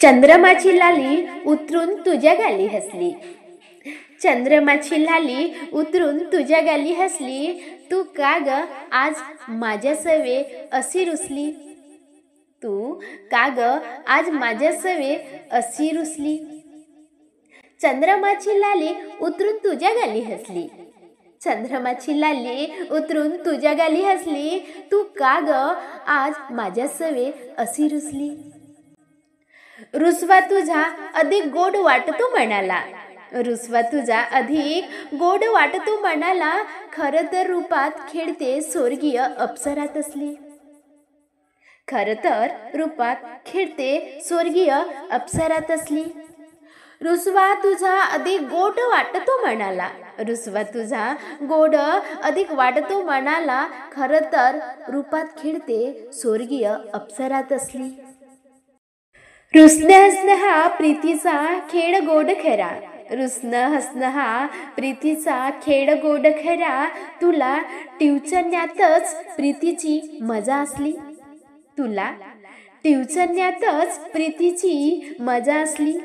चंद्रमाची लाली उतरून तुझ्या गाली हसली. चंद्रमाची लाली उतरून तुझ्या गाली हसली. तू का ग आज माझ्या सवे अशी रुसली. तू का ग आज माझ्या सवे अशी रुसली. चंद्रमाची लाली उतरून तुझ्या गाली हसली. चंद्रमाची लाली उतरून तुझ्या गाली हसली. तू का ग आज माझ्या सवे अशी रुसली. रुसवा तुझा अधिक गोड वाटतो मनाला. रुसवा तुझा अधिक गोड वाटतो मनाला. खरं तर रूपात खेळते स्वर्गीय अप्सरात असली. खरं तर रूपात खेळते स्वर्गीय अप्सरात असली. रुसवा तुझा अधिक गोड वाटतो मनाला. रुसवा तुझा गोड अधिक वाटतो मनाला. खरं तर रूपात खेळते स्वर्गीय अप्सरात असली. रुसणं हसणं हा प्रीतीचा खेळ गोड खरा. रुसणं हसणं हा प्रीतीचा खेळ गोड खरा. तुला टिवचण्यातच प्रीतीची मजा असली. तुला टिवचण्यातच प्रीतीची मजा असली.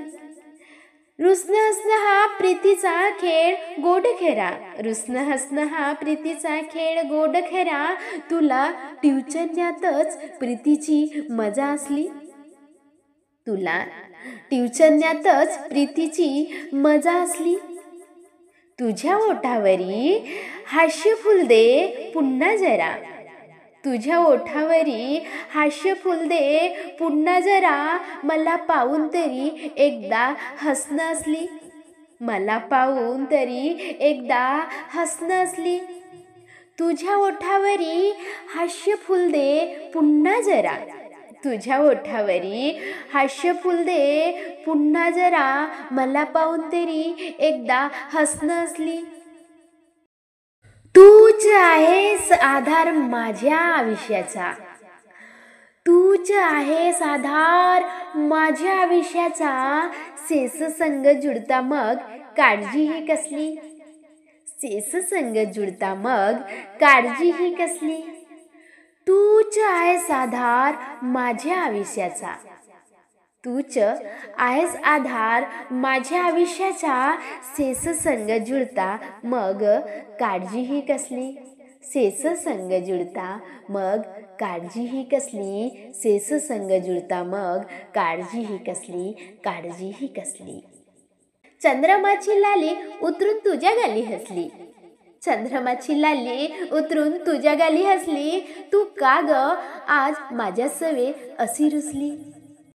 रुसणं हसणं हा प्रीतीचा खेळ गोड खरा. रुसणं हसणं हा प्रीतीचा खेळ गोड खरा. तुला टिवचण्यातच प्रीतीची मजा असली. तुला टिवचण्यातच प्रीतीची मजा असली. तुझ्या ओठावरी हास्य फुल दे पुन्हा जरा. तुझ्या ओठावरी हास्य फुल दे पुन्हा जरा. मला पाहून तरी एकदा हसणं असली. मला पाहून तरी एकदा हसणं असली. तुझ्या ओठावरी हास्य फुल दे पुन्हा जरा. तुझ्या ओठावरी हास्य फुल दे पुन्हा जरा. मला पाहून तरी एकदा हसणं असली. तूच आहेस आधार माझ्या आयुष्याचा. तूच आहेस आधार माझ्या आयुष्याचा. सेस संग जुळता मग काळजी ही कसली. सेस संग जुळता मग काळजी ही कसली. तूच आहेस आधार माझ्या आयुष्याचा. तूच आहेस आधार माझ्या आयुष्याचा. सेस संग जुळता मग काळजी ही कसली. सेस संग जुळता मग काळजी ही कसली. सेस संग जुळता मग काळजी ही कसली. काळजी ही कसली. चंद्रमाची लाली उतरून तुझ्या गाली हसली. चंद्रमाची लाली उतरून तुझ्या गाली हसली. तू का ग आज माझ्या सवे अशी रुसली.